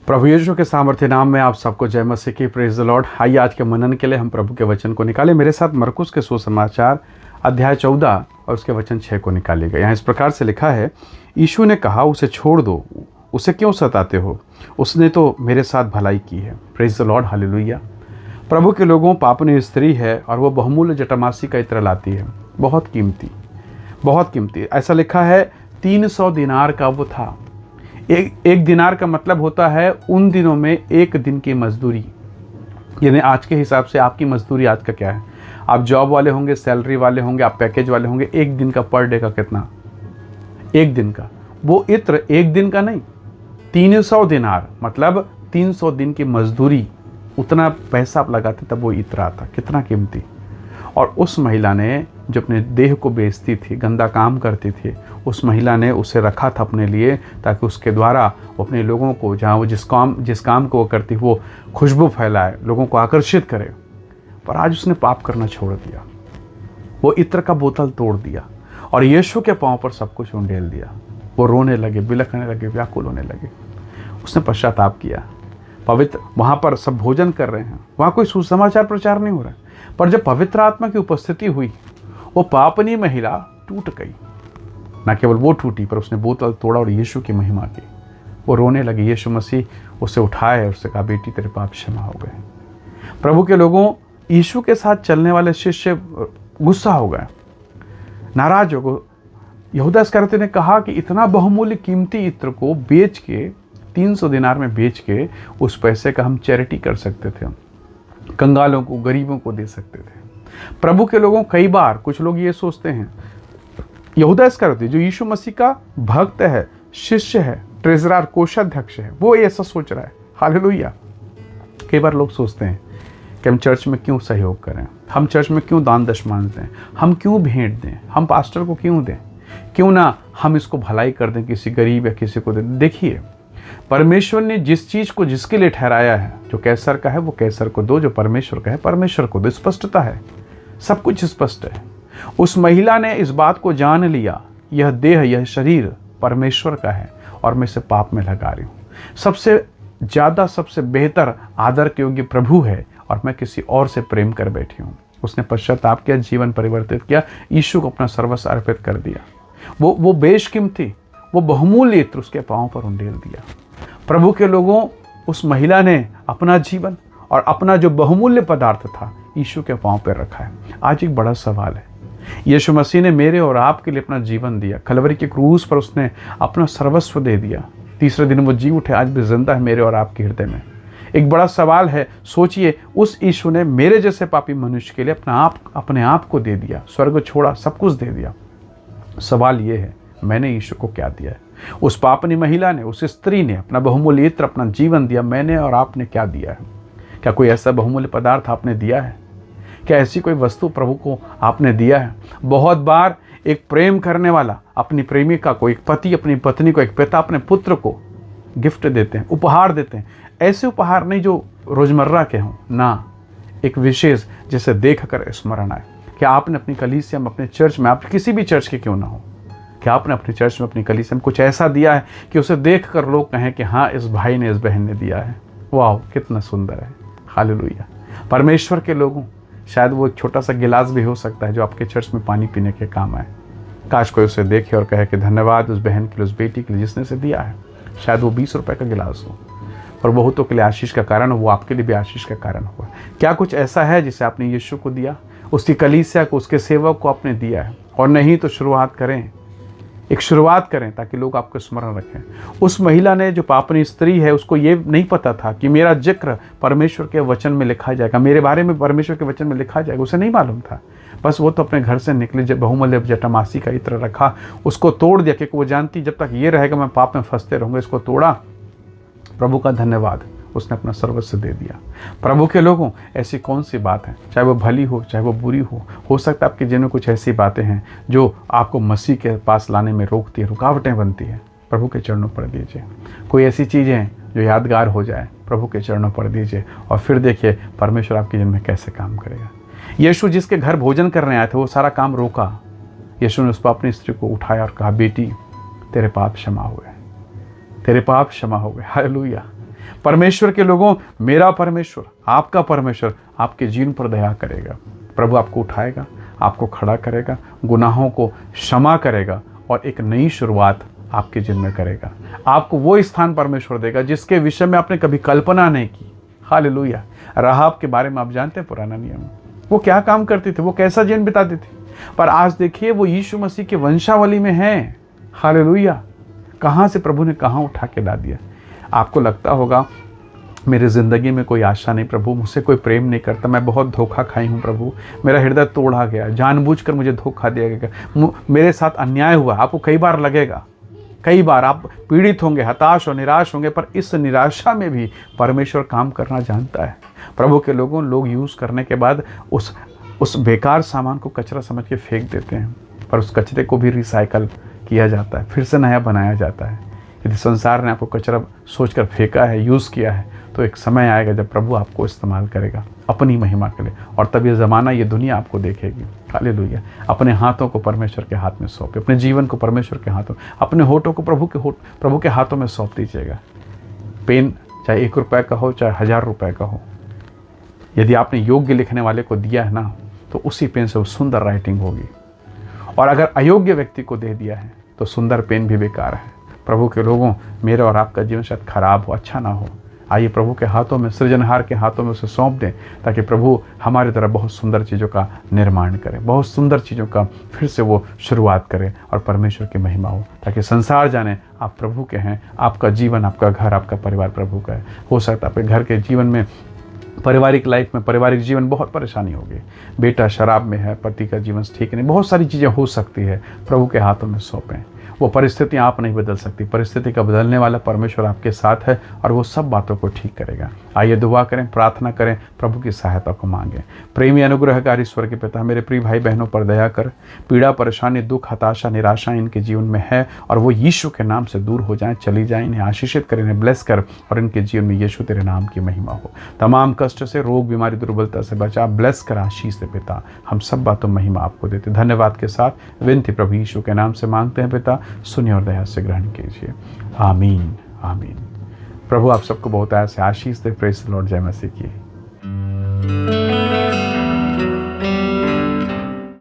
प्रभु यीशु के सामर्थ्य नाम में आप सबको जय मसीह की। Praise the Lord. आइए आज के मनन के लिए हम प्रभु के वचन को निकालें। मेरे साथ मरकुस के सुसमाचार अध्याय 14 और उसके वचन 6 को निकालिएगा। यहाँ इस प्रकार से लिखा है, यीशु ने कहा, उसे छोड़ दो, उसे क्यों सताते हो, उसने तो मेरे साथ भलाई की है। Praise the Lord, hallelujah. प्रभु के लोगों, पापनी स्त्री है और वो बहुमूल्य जटामासी का इत्र लाती है, बहुत कीमती, बहुत कीमती। ऐसा लिखा है 300 दिनार का वो था। एक दिनार का मतलब होता है उन दिनों में एक दिन की मजदूरी। यानी आज के हिसाब से आपकी मजदूरी आज का क्या है? आप जॉब वाले होंगे, सैलरी वाले होंगे, आप पैकेज वाले होंगे, एक दिन का पर डे का कितना? एक दिन का। वो इत्र एक दिन का नहीं, 300 दिनार मतलब 300 दिन की मजदूरी, उतना पैसा आप लगाते तब वो इत्र आता। कितना कीमती। और उस महिला ने जो अपने देह को बेचती थी, गंदा काम करती थी, उस महिला ने उसे रखा था अपने लिए, ताकि उसके द्वारा वो अपने लोगों को, जहाँ वो जिस काम को वो करती वो खुशबू फैलाए, लोगों को आकर्षित करे। पर आज उसने पाप करना छोड़ दिया, वो इत्र का बोतल तोड़ दिया और यीशु के पांव पर सब कुछ उंडेल दिया। वो रोने लगे, बिलखने लगे, व्याकुल होने लगे। उसने पश्चाताप किया। पवित्र वहाँ पर सब भोजन कर रहे हैं, वहाँ कोई सुसमाचार प्रचार नहीं हो रहा है, पर जब पवित्र आत्मा की उपस्थिति हुई, वो पापनी महिला टूट गई। न केवल वो टूटी, पर उसने बोतल तोड़ा और यीशु की महिमा की। वो रोने लगी। यीशु मसीह उसे उठाए और उससे कहा, बेटी तेरे पाप क्षमा हो गए। प्रभु के लोगों, यीशु के साथ चलने वाले शिष्य गुस्सा हो गए, नाराज हो गए। यहूदा इस्करियोती ने कहा कि इतना बहुमूल्य कीमती इत्र को बेच के, 300 दिनार में बेच के, उस पैसे का हम चैरिटी कर सकते थे, कंगालों को, गरीबों को दे सकते थे। प्रभु के लोगों, कई बार कुछ लोग ये सोचते हैं, यहूदा इस्करियोती जो यीशु मसीह का भक्त है, शिष्य है, ट्रेजरर, कोषाध्यक्ष है, वो ऐसा सोच रहा है। हालेलुया। कई बार लोग सोचते हैं कि हम चर्च में क्यों सहयोग करें, हम चर्च में क्यों दान दशमांश दें, हम क्यों भेंट दें, हम पास्टर को क्यों दें, क्यों ना हम इसको भलाई कर दें, किसी गरीब या किसी को दें। देखिए, परमेश्वर ने जिस चीज़ को जिसके लिए ठहराया है, जो कैसर का है वो कैसर को दो, जो परमेश्वर का है परमेश्वर को दो। स्पष्टता है, सब कुछ स्पष्ट है। उस महिला ने इस बात को जान लिया, यह देह, यह शरीर परमेश्वर का है और मैं इसे पाप में लगा रही हूँ। सबसे ज़्यादा, सबसे बेहतर, आदर के योग्य प्रभु है और मैं किसी और से प्रेम कर बैठी हूँ। उसने पश्चाताप किया, जीवन परिवर्तित किया, यीशु को अपना सर्वस्व अर्पित कर दिया। वो बेशकीमती, वो बहुमूल्य इत्र उसके पाँव पर उंडेल दिया। प्रभु के लोगों, उस महिला ने अपना जीवन और अपना जो बहुमूल्य पदार्थ था यीशु के पाँव पर रखा है। आज एक बड़ा सवाल है, यीशु मसीह ने मेरे और आपके लिए अपना जीवन दिया, कलवरी के क्रूस पर उसने अपना सर्वस्व दे दिया। तीसरे दिन वो जी उठे, आज भी जिंदा है मेरे और आपके हृदय में। एक बड़ा सवाल है, सोचिए, उस यीशु ने मेरे जैसे पापी मनुष्य के लिए अपने आप को दे दिया, स्वर्ग छोड़ा, सब कुछ दे दिया। सवाल ये है, मैंने यीशु को क्या दिया है? उस पापनी महिला ने, उस स्त्री ने अपना बहुमूल्य इत्र, अपना जीवन दिया। मैंने और आपने क्या दिया है? क्या कोई ऐसा बहुमूल्य पदार्थ आपने दिया है? क्या ऐसी कोई वस्तु प्रभु को आपने दिया है? बहुत बार एक प्रेम करने वाला अपनी प्रेमिका को, एक पति अपनी पत्नी को, एक पिता अपने पुत्र को गिफ्ट देते हैं, उपहार देते हैं। ऐसे उपहार नहीं जो रोजमर्रा के हों, ना, एक विशेष जिसे देख कर स्मरण आए। क्या आपने अपनी कलीसिया में, अपने चर्च में, आप किसी भी चर्च के क्यों ना हो, क्या आपने अपनी चर्च में, अपनी कलीसिया में कुछ ऐसा दिया है कि उसे देख कर लोग कहें कि हाँ, इस भाई ने, इस बहन ने दिया है? वाह, कितना सुंदर है। हालेलुया। परमेश्वर के लोगों, शायद वो एक छोटा सा गिलास भी हो सकता है जो आपके चर्च में पानी पीने के काम आए। काश कोई उसे देखे और कहे कि धन्यवाद उस बहन के लिए, उस बेटी के लिए जिसने से दिया है। शायद वो 20 रुपए का गिलास हो, और बहुतों के लिए आशीष का कारण हो, वो आपके लिए भी आशीष का कारण हुआ। क्या कुछ ऐसा है जिसे आपने यीशु को दिया, उसकी कलीसिया को, उसके सेवक को आपने दिया है? और नहीं तो शुरुआत करें, एक शुरुआत करें ताकि लोग आपको स्मरण रखें। उस महिला ने, जो पापनी स्त्री है, उसको ये नहीं पता था कि मेरा जिक्र परमेश्वर के वचन में लिखा जाएगा, मेरे बारे में परमेश्वर के वचन में लिखा जाएगा। उसे नहीं मालूम था। बस वो तो अपने घर से निकली, जब बहुमूल्य जटामासी का इत्र रखा, उसको तोड़ दिया, क्योंकि वो जानती जब तक ये रहेगा मैं पाप में फंसते रहूँगा। इसको तोड़ा। प्रभु का धन्यवाद, उसने अपना सर्वस्व दे दिया। प्रभु के लोगों, ऐसी कौन सी बात है, चाहे वो भली हो चाहे वो बुरी हो सकता है आपके जीवन में कुछ ऐसी बातें हैं जो आपको मसीह के पास लाने में रोकती है, रुकावटें बनती है। प्रभु के चरणों पर दीजिए। कोई ऐसी चीज़ें जो यादगार हो जाए, प्रभु के चरणों पर दीजिए, और फिर देखिए परमेश्वर आपके जीवन में कैसे काम करेगा। यीशु जिसके घर भोजन करने आए थे, वो सारा काम रोका। यीशु ने उस पापनी स्त्री को उठाया और कहा, बेटी तेरे पाप क्षमा हुए, तेरे पाप क्षमा हो गए। हालेलुया। परमेश्वर के लोगों, मेरा परमेश्वर, आपका परमेश्वर आपके जीवन पर दया करेगा। प्रभु आपको उठाएगा, आपको खड़ा करेगा, गुनाहों को क्षमा करेगा और एक नई शुरुआत आपके जीवन में करेगा। आपको वो स्थान परमेश्वर देगा जिसके विषय में आपने कभी कल्पना नहीं की। हालेलुया। राहाब के बारे में आप जानते हैं पुराना नियम, वो क्या काम करती थी, वो कैसा जीवन बिताती थी, पर आज देखिए वो यीशु मसीह के वंशावली में है। हालेलुया। कहाँ से प्रभु ने कहाँ उठा के ला दिया। आपको लगता होगा मेरी ज़िंदगी में कोई आशा नहीं प्रभु, मुझसे कोई प्रेम नहीं करता, मैं बहुत धोखा खाई हूँ प्रभु, मेरा हृदय तोड़ा गया, जानबूझकर मुझे धोखा दिया गया, मेरे साथ अन्याय हुआ। आपको कई बार लगेगा, कई बार आप पीड़ित होंगे, हताश और निराश होंगे, पर इस निराशा में भी परमेश्वर काम करना जानता है। प्रभु के लोगों, लोग यूज़ करने के बाद उस बेकार सामान को कचरा समझ के फेंक देते हैं, पर उस कचरे को भी रिसाइकल किया जाता है, फिर से नया बनाया जाता है। यदि संसार ने आपको कचरा सोचकर फेंका है, यूज़ किया है, तो एक समय आएगा जब प्रभु आपको इस्तेमाल करेगा अपनी महिमा के लिए, और तब ये ज़माना, ये दुनिया आपको देखेगी। हालेलुया। अपने हाथों को परमेश्वर के हाथ में सौंपे, अपने जीवन को परमेश्वर के हाथों, अपने होठों को प्रभु के हाथों में सौंप दीजिएगा। पेन चाहे 1 रुपये का हो, चाहे 1000 रुपये का हो, यदि आपने योग्य लिखने वाले को दिया है ना, तो उसी पेन से वो सुंदर राइटिंग होगी। और अगर अयोग्य व्यक्ति को दे दिया है तो सुंदर पेन भी बेकार है। प्रभु के लोगों, मेरा और आपका जीवन शायद खराब हो, अच्छा ना हो, आइए प्रभु के हाथों में, सृजनहार के हाथों में उसे सौंप दें, ताकि प्रभु हमारी तरह बहुत सुंदर चीज़ों का निर्माण करें, बहुत सुंदर चीज़ों का फिर से वो शुरुआत करें और परमेश्वर की महिमा हो, ताकि संसार जाने आप प्रभु के हैं, आपका जीवन, आपका घर, आपका परिवार प्रभु का है। हो सकता है आपके घर के जीवन में, पारिवारिक लाइफ में, पारिवारिक जीवन बहुत परेशानी होगी, बेटा शराब में है, पति का जीवन ठीक नहीं, बहुत सारी चीज़ें हो सकती है। प्रभु के हाथों में सौंपें। वो परिस्थितियाँ आप नहीं बदल सकती, परिस्थिति का बदलने वाला परमेश्वर आपके साथ है और वो सब बातों को ठीक करेगा। आइए दुआ करें, प्रार्थना करें, प्रभु की सहायता को मांगें। प्रेमी अनुग्रहकारी ईश्वर के पिता, मेरे प्रिय भाई बहनों पर दया कर। पीड़ा, परेशानी, दुख, हताशा, निराशा इनके जीवन में है और वो यीशु के नाम से दूर हो जाएं, चली जाएं। इन्हें आशीषित कर, इन्हें ब्लेस कर और इनके जीवन में यीशु तेरे नाम की महिमा हो। तमाम कष्ट से, रोग, बीमारी, दुर्बलता से बचा, ब्लेस कर, आशीष से पिता। हम सब बातों महिमा आपको देते, धन्यवाद के साथ विनती प्रभु यीशु के नाम से मांगते हैं पिता, सुनिए और दया से ग्रहण कीजिए। आमीन, आमीन। प्रभु आप सबको बहुत ऐसे आशीष दे। Praise the Lord. जय मसीह की।